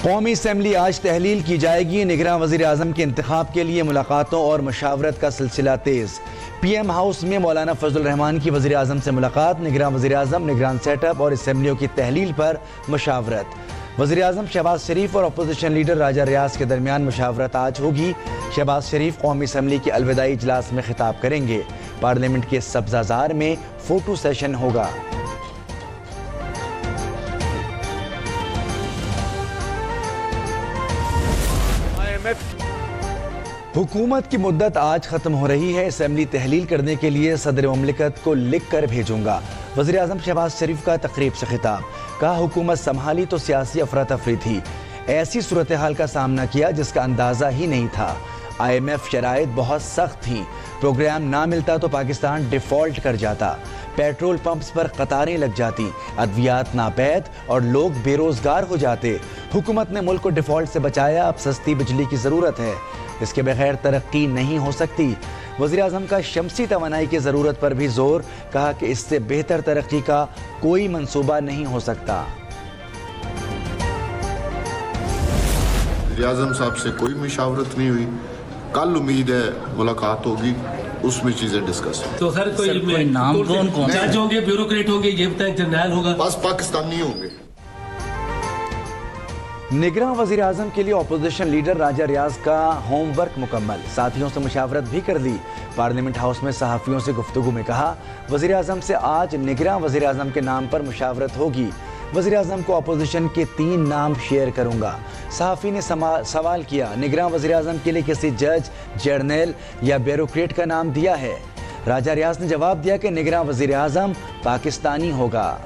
قومی اسمبلی آج تحلیل کی جائے گی۔ نگراں وزیر اعظم کے انتخاب کے لیے ملاقاتوں اور مشاورت کا سلسلہ تیز۔ پی ایم ہاؤس میں مولانا فضل الرحمان کی وزیر اعظم سے ملاقات۔ نگراں وزیر اعظم، نگران سیٹ اپ اور اسمبلیوں کی تحلیل پر مشاورت۔ وزیر اعظم شہباز شریف اور اپوزیشن لیڈر راجہ ریاض کے درمیان مشاورت آج ہوگی۔ شہباز شریف قومی اسمبلی کے الوداعی اجلاس میں خطاب کریں گے۔ پارلیمنٹ کے سبزہ زار میں فوٹو سیشن ہوگا۔ حکومت کی مدت آج ختم ہو رہی ہے۔ اسمبلی تحلیل کرنے کے لیے صدر مملکت کو لکھ کر بھیجوں گا۔ وزیر اعظم شہباز شریف کا تقریب سے خطاب۔ کہا حکومت سنبھالی تو سیاسی افراتفری تھی، ایسی صورتحال کا سامنا کیا جس کا اندازہ ہی نہیں تھا۔ IMF شرائط بہت سخت تھیں، پروگرام نہ ملتا تو پاکستان ڈیفالٹ کر جاتا، پیٹرول پمپس پر قطاریں لگ جاتی، ادویات ناپید اور لوگ بے روزگار ہو جاتے۔ حکومت نے ملک کو ڈیفالٹ سے بچایا، اب سستی بجلی کی ضرورت ہے، اس کے بغیر ترقی نہیں ہو سکتی۔ وزیر اعظم کا شمسی توانائی کی ضرورت پر بھی زور، کہا کہ اس سے بہتر ترقی کا کوئی منصوبہ نہیں ہو سکتا۔ وزیر اعظم صاحب سے کوئی مشاورت نہیں ہوئی، کل امید ہے ملاقات ہوگی، اس میں چیزیں ڈسکس ہوں۔ تو خیر کوئی نام کون جج ہوگے، بیوروکریٹ ہوگے، یہ بتائیں جنرل ہوگا؟ بس پاکستانی ہوں گے۔ نگراں وزیر اعظم کے لیے اپوزیشن لیڈر راجہ ریاض کا ہوم ورک مکمل، ساتھیوں سے مشاورت بھی کر لی۔ پارلیمنٹ ہاؤس میں صحافیوں سے گفتگو میں کہا وزیر اعظم سے آج نگراں وزیر اعظم کے نام پر مشاورت ہوگی۔ وزیر اعظم کو اپوزیشن کے 3 نام شیئر کروں گا۔ صحافی نے سوال کیا نگراں وزیر اعظم کے لیے کسی جج، جرنیل یا بیوروکریٹ کا نام دیا ہے؟ راجہ ریاض نے جواب دیا کہ نگراں وزیر اعظم پاکستانی ہوگا۔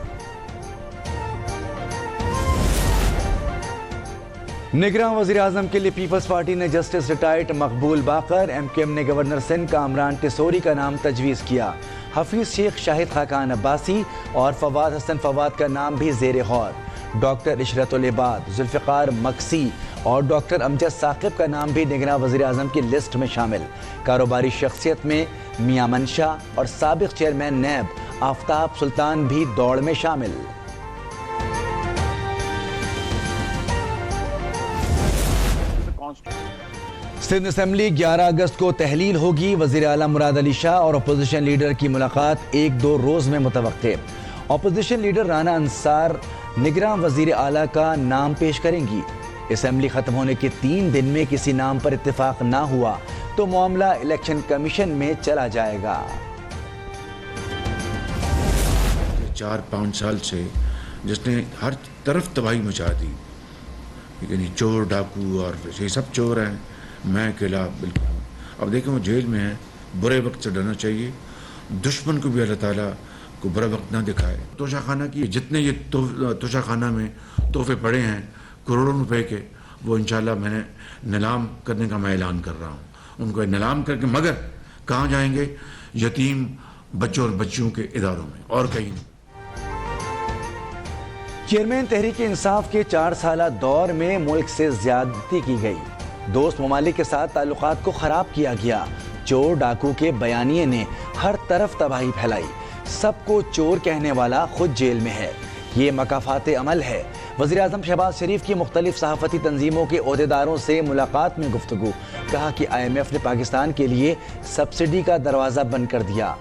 نگراں وزیر اعظم کے لیے پیپلز پارٹی نے جسٹس ریٹائرڈ مقبول باقر، MQM نے گورنر سندھ کامران ٹیسوری کا نام تجویز کیا۔ حفیظ شیخ شاہد خاقان عباسی اور فواد حسن فواد کا نام بھی زیر غور۔ ڈاکٹر عشرت العباد، ذوالفقار مکسی اور ڈاکٹر امجد ثاقب کا نام بھی نگراں وزیر اعظم کی لسٹ میں شامل۔ کاروباری شخصیت میں میاں منشا اور سابق چیئرمین نیب آفتاب سلطان بھی دوڑ میں شامل۔ سندھ اسمبلی 11 اگست کو تحلیل ہوگی۔ وزیر اعلیٰ مراد علی شاہ اور اپوزیشن لیڈر کی ملاقات 1-2 روز میں متوقع۔ اپوزیشن لیڈر رانا انصار نگراں وزیر اعلیٰ کا نام پیش کریں گی۔ اسمبلی ختم ہونے کے 3 دن میں کسی نام پر اتفاق نہ ہوا تو معاملہ الیکشن کمیشن میں چلا جائے گا۔ 4-5 سال سے جس نے ہر طرف تباہی مچا دی، یعنی چور ڈاکو اور یہ سب چور ہیں، میں اکیلا بالکل ہوں۔ اب دیکھیں وہ جیل میں ہے، برے وقت سے ڈرنا چاہیے، دشمن کو بھی اللہ تعالیٰ کو برا وقت نہ دکھائے۔ توشہ خانہ کی جتنے یہ توشہ خانہ میں تحفے پڑے ہیں کروڑوں روپے کے، وہ انشاءاللہ میں نے نیلام کرنے کا میں اعلان کر رہا ہوں۔ ان کو نیلام کر کے، مگر کہاں جائیں گے؟ یتیم بچوں اور بچیوں کے اداروں میں، اور کہیں نہیں۔ چیئرمین تحریک انصاف کے 4 سالہ دور میں ملک سے زیادتی کی گئی، دوست ممالک کے ساتھ تعلقات کو خراب کیا گیا، چور ڈاکو کے بیانیے نے ہر طرف تباہی پھیلائی، سب کو چور کہنے والا خود جیل میں ہے، یہ مکافات عمل ہے۔ وزیر اعظم شہباز شریف کی مختلف صحافتی تنظیموں کے عہدیداروں سے ملاقات میں گفتگو، کہا کہ IMF نے پاکستان کے لیے سبسڈی کا دروازہ بند کر دیا،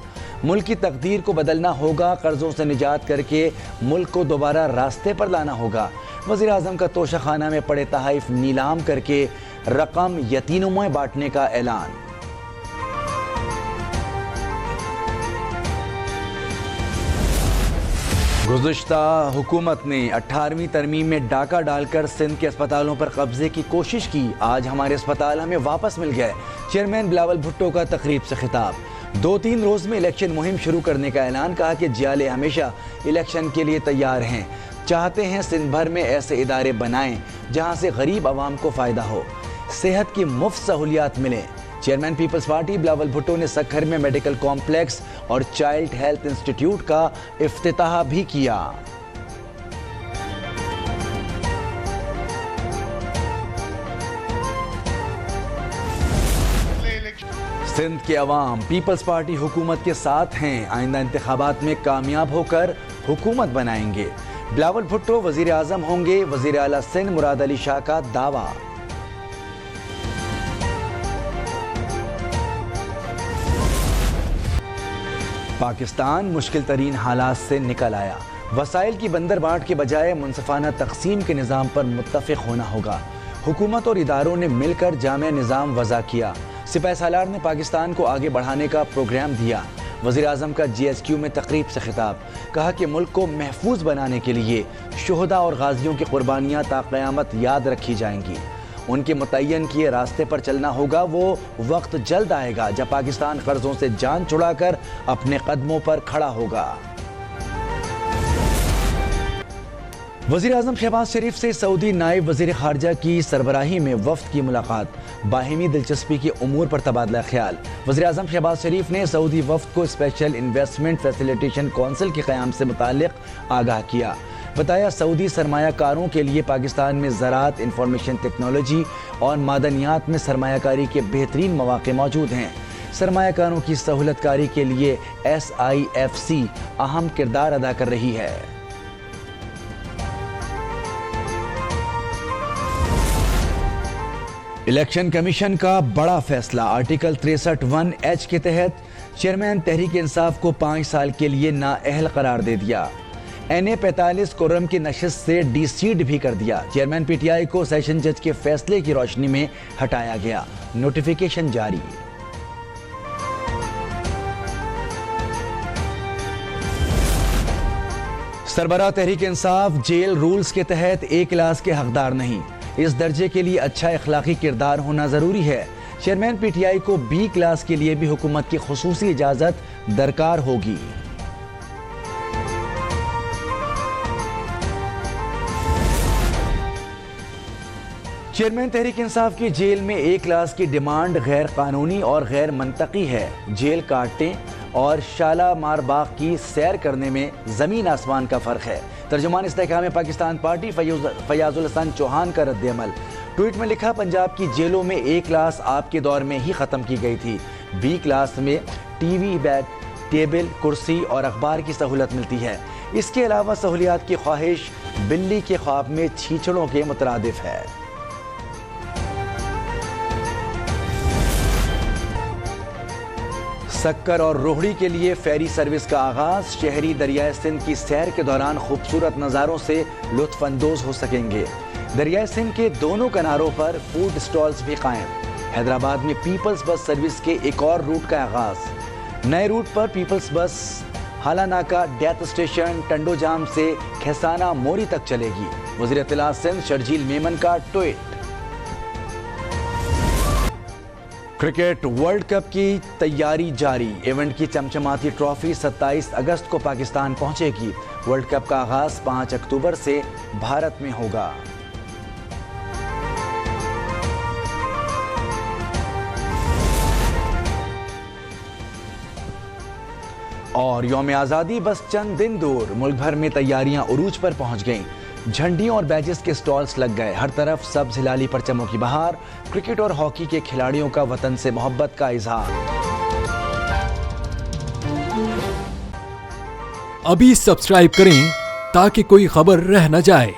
ملک کی تقدیر کو بدلنا ہوگا، قرضوں سے نجات کر کے ملک کو دوبارہ راستے پر لانا ہوگا۔ وزیر اعظم کا توشہ خانہ میں پڑے تحائف نیلام کر کے رقم یتیموں میں بانٹنے کا اعلان۔ گزشتہ حکومت نے 18ویں ترمیم میں ڈاکہ ڈال کر سندھ کے اسپتالوں پر قبضے کی کوشش کی، آج ہمارے اسپتال ہمیں واپس مل گئے۔ چیئرمین بلاول بھٹو کا تقریب سے خطاب۔ 2-3 روز میں الیکشن مہم شروع کرنے کا اعلان، کہا کہ جیالے ہمیشہ الیکشن کے لیے تیار ہیں، چاہتے ہیں سندھ بھر میں ایسے ادارے بنائیں جہاں سے غریب عوام کو فائدہ ہو، صحت کی مفت سہولیات ملیں۔ Chairman Peoples Party Bilawal Bhutto نے سکھر میں میڈیکل کمپلیکس اور چائلڈ ہیلتھ انسٹیٹیوٹ کا افتتاح بھی کیا۔ سندھ کے عوام پیپلز پارٹی حکومت کے ساتھ ہیں، آئندہ انتخابات میں کامیاب ہو کر حکومت بنائیں گے۔ بلاول بھٹو وزیر اعظم ہوں گے، وزیر اعلیٰ سندھ مراد علی شاہ کا دعویٰ۔ پاکستان مشکل ترین حالات سے نکل آیا، وسائل کی بندر بانٹ کے بجائے منصفانہ تقسیم کے نظام پر متفق ہونا ہوگا۔ حکومت اور اداروں نے مل کر جامع نظام وضع کیا، سپہ سالار نے پاکستان کو آگے بڑھانے کا پروگرام دیا۔ وزیر اعظم کا جی ایس کیو میں تقریب سے خطاب، کہا کہ ملک کو محفوظ بنانے کے لیے شہداء اور غازیوں کی قربانیاں تا قیامت یاد رکھی جائیں گی۔ ان کے متعین کیے راستے پر چلنا ہوگا، وہ وقت جلد آئے گا جب پاکستان قرضوں سے جان چھڑا کر اپنے قدموں پر کھڑا ہوگا۔ وزیر اعظم شہباز شریف سے سعودی نائب وزیر خارجہ کی سربراہی میں وفد کی ملاقات، باہمی دلچسپی کے امور پر تبادلہ خیال۔ وزیر اعظم شہباز شریف نے سعودی وفد کو اسپیشل انویسٹمنٹ فیسیلیٹیشن کونسل کے قیام سے متعلق آگاہ کیا، بتایا سعودی سرمایہ کاروں کے لیے پاکستان میں زراعت، انفارمیشن ٹیکنالوجی اور معدنیات میں سرمایہ کاری کے بہترین مواقع موجود ہیں۔ سرمایہ کاروں کی سہولت کاری کے لیے SIFC اہم کردار ادا کر رہی ہے۔ الیکشن کمیشن کا بڑا فیصلہ، آرٹیکل 63(1)H کے تحت چیئرمین تحریک انصاف کو 5 سال کے لیے نااہل قرار دے دیا۔ NA 45 کورم کی نشست سے ڈی سیڈ بھی کر دیا۔ چیئرمین PTI کو سیشن جج کے فیصلے کی روشنی میں ہٹایا گیا، نوٹیفیکیشن جاری۔ سربراہ تحریک انصاف جیل رولز کے تحت A کلاس کے حقدار نہیں، اس درجے کے لیے اچھا اخلاقی کردار ہونا ضروری ہے۔ چیئرمین PTI کو B کلاس کے لیے بھی حکومت کی خصوصی اجازت درکار ہوگی۔ چیئرمین تحریک انصاف کی جیل میں A کلاس کی ڈیمانڈ غیر قانونی اور غیر منطقی ہے۔ جیل کاٹنے اور شالامار باغ کی سیر کرنے میں زمین آسمان کا فرق ہے۔ ترجمان استحکام پاکستان پارٹی فیاض الحسن چوہان کا رد عمل، ٹویٹ میں لکھا، پنجاب کی جیلوں میں A کلاس آپ کے دور میں ہی ختم کی گئی تھی۔ B کلاس میں ٹی وی، بیڈ، ٹیبل، کرسی اور اخبار کی سہولت ملتی ہے۔ اس کے علاوہ سہولیات کی خواہش بلی کے خواب میں چھیچڑوں کے مترادف ہے۔ سکر اور روہڑی کے لیے فیری سروس کا آغاز، شہری دریائے سندھ کی سیر کے دوران خوبصورت نظاروں سے لطف اندوز ہو سکیں گے۔ دریائے سندھ کے دونوں کناروں پر فوڈ سٹالز بھی قائم۔ حیدرآباد میں پیپلز بس سروس کے ایک اور روٹ کا آغاز، نئے روٹ پر پیپلز بس ہالاناکا ڈیتھ اسٹیشن ٹنڈو جام سے کھیسانہ موری تک چلے گی۔ وزیر اطلاع سندھ شرجیل میمن کا ٹویٹ۔ کرکٹ ورلڈ کپ کی تیاری جاری، ایونٹ کی چمچماتی ٹرافی 27 اگست کو پاکستان پہنچے گی۔ ورلڈ کپ کا آغاز 5 اکتوبر سے بھارت میں ہوگا۔ اور یوم آزادی بس چند دن دور، ملک بھر میں تیاریاں عروج پر پہنچ گئیں۔ جھنڈیوں اور بیجز کے سٹالز لگ گئے، ہر طرف سبز ہلالی پرچموں کی بہار۔ کرکٹ اور ہاکی کے کھلاڑیوں کا وطن سے محبت کا اظہار۔ ابھی سبسکرائب کریں تاکہ کوئی خبر رہ نہ جائے۔